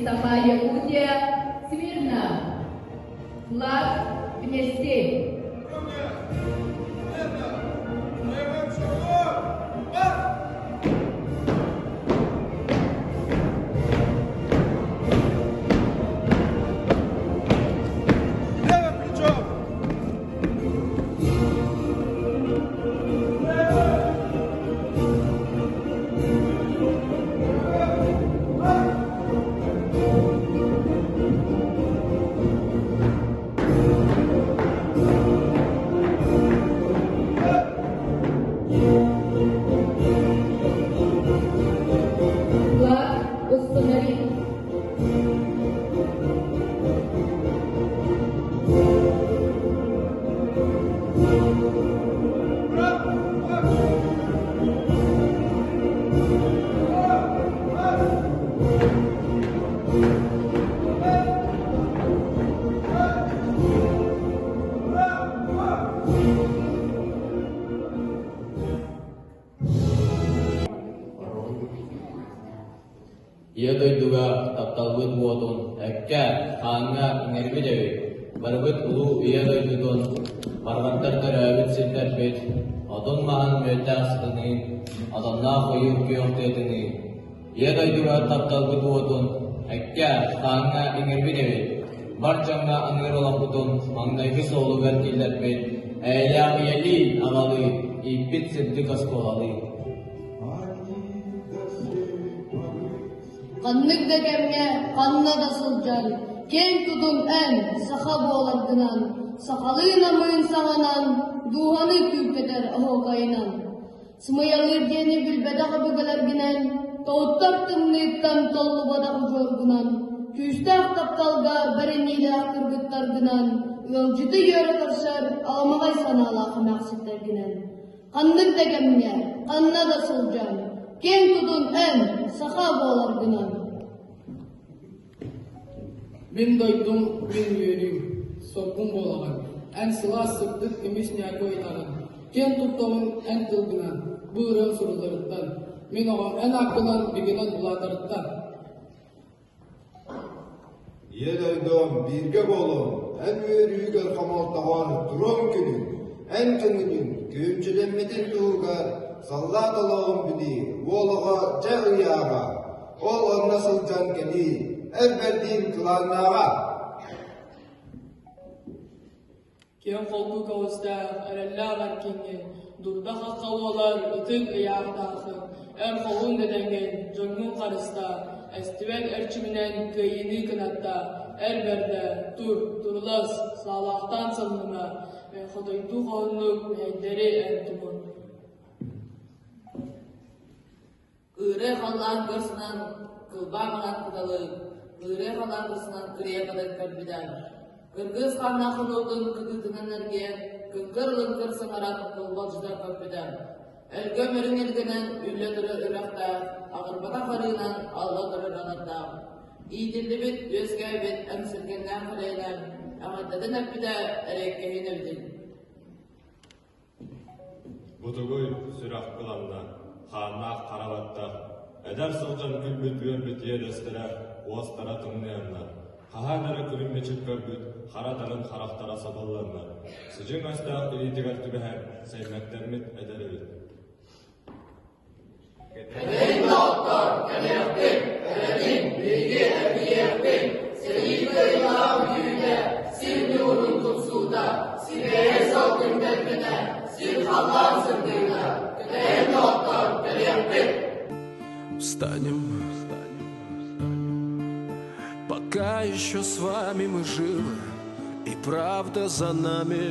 Саха Якутия, смирно. Флаг внести. Ia doiduga taptalbut buatun ekka hanga ngerbedewi barbut ulu ia doidudun marvantar terabit sinterbit odun mahan metas tani odonna koyur kiyoktetini ia doiduga taptalbut buatun ekka hanga ngerbedewi barcanga angerolaputun mangnayki solugan tillerbit eya yeli agali ipit siddikas kolali Kanlık da kemge, kanla da sılcan, ken tutun en, saha boğalardınan, sakalıyla mıyın sağanan, duhanı küpeder aho kaynan. Sımayalır diyeni bilbedağı bügelerginen, tağuttak tımlıyıktan tollu badağı jorgunan, küstah taptalga bereniyle akırgıtlargınan, yolcudu yörü kırşar, alamagay sanala kımaksitlerginen. Kanlık da kemge, kanla da sılcan, ken tutun en, saha boğalardınan. Min doydum, min yürüyüm, sorgun bolağın, en sıla sıktık imiş niyako itanın, ken tuttuğun en tılgınan, buyurun sorularından, min oğam en hakkılan bilginen uladırından. Ye doydum, birge bolun, en yürüyüger kamaltağanı durum günün, en kınının, köyümçülenmedin tuğgar, sallat Allah'ın bili, oğluğa cağıyağa, oğlan nasıl can geli, elberdin kılannağa. Ken kolku kavustağ, erellağlar kenge, durdağa kavalar, ıtık ıyağdağı, kolun dedengen, jongun karısta, estivel erçiminen kıyını kınatta, berde, turlas, salahtan salınma, ve xodoydu qoğunluk, meyderi entumun. Kırı kalan kırsınan kılbamalan kıdalı, kırı kalan kırsınan kırıya kadar karbiden. Kırgız kanna kıludun kıgıtının ergen, kınkır kırsın arak kılbalcıda karbiden. Elgömürün elgenen ülledürü Irak'ta, ağırbada karınan ağladırı ranarda. İdildi bit, özgey bit, emsirgenden kırıyla, ama dedin hep bir de erekkehin evdin. Butuguy sürak kılanda, Xanna Qarabatta, Eder Sılcan Gülbüt Gölbüt Yedestire, Oğastara Tımlayanla, Hahanara Külünmeçik Gölbüt, Haradanın Xaraktara Saballanla, Sıcın Astağ İlitigar Tübeher, Sevmeklermit Ederevit. Edeyin doktor, eleyaktin, eredin, bilgi evliyektin, Seyyid-i İlham büyüde, Sivri urun tutsuda, Sivriye sokun bedbine, Sivhallan zırdıyla, Edeyin doktor, eleyaktin. Встанем, пока еще с вами мы живы, и правда за нами.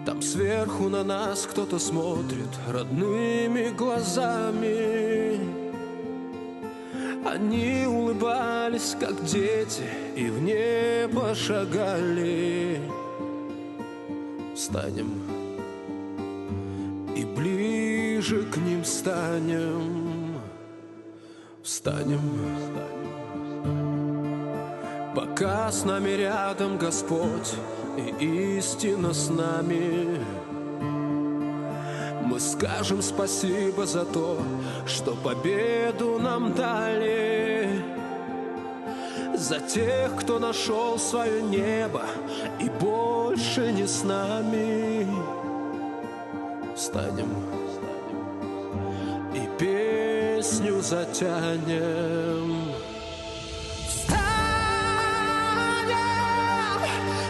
Там сверху на нас кто-то смотрит родными глазами. Они улыбались, как дети, и в небо шагали. Встанем и ближе к ним станем. Встанем, пока с нами рядом Господь и истина с нами. Мы скажем спасибо за то, что победу нам дали. за тех, кто нашел свое небо и больше не с нами. Встанем и песню затянем. Встанем,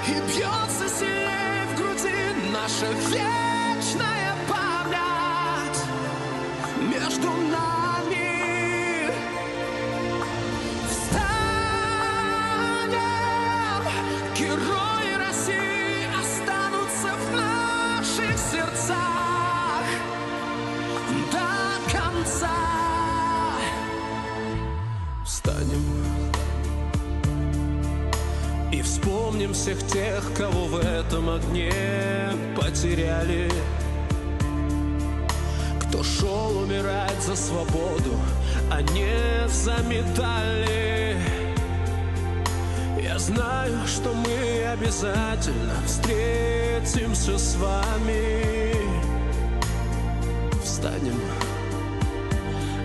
и бьется сильнее в груди наша вечная память между нами. Встанем, герои России останутся в наших сердцах до конца. Встанем и вспомним всех тех, кого в этом огне потеряли, кто шел умирать за свободу, а не за медали. Я знаю, что мы обязательно встретимся с вами. Встанем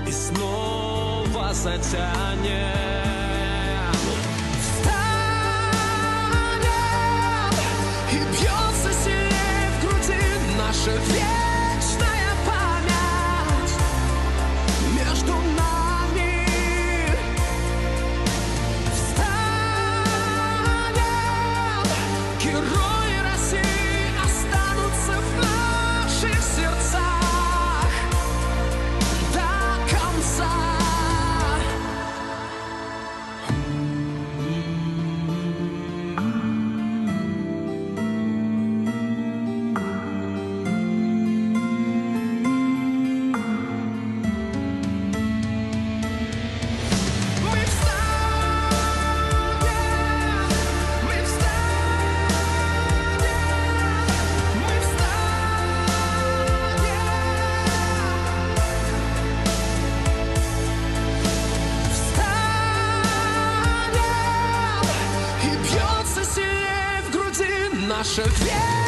и снова затянем. Наша вечная память между нами. Встанем, герои России останутся в наших сердцах до конца. Наша вера.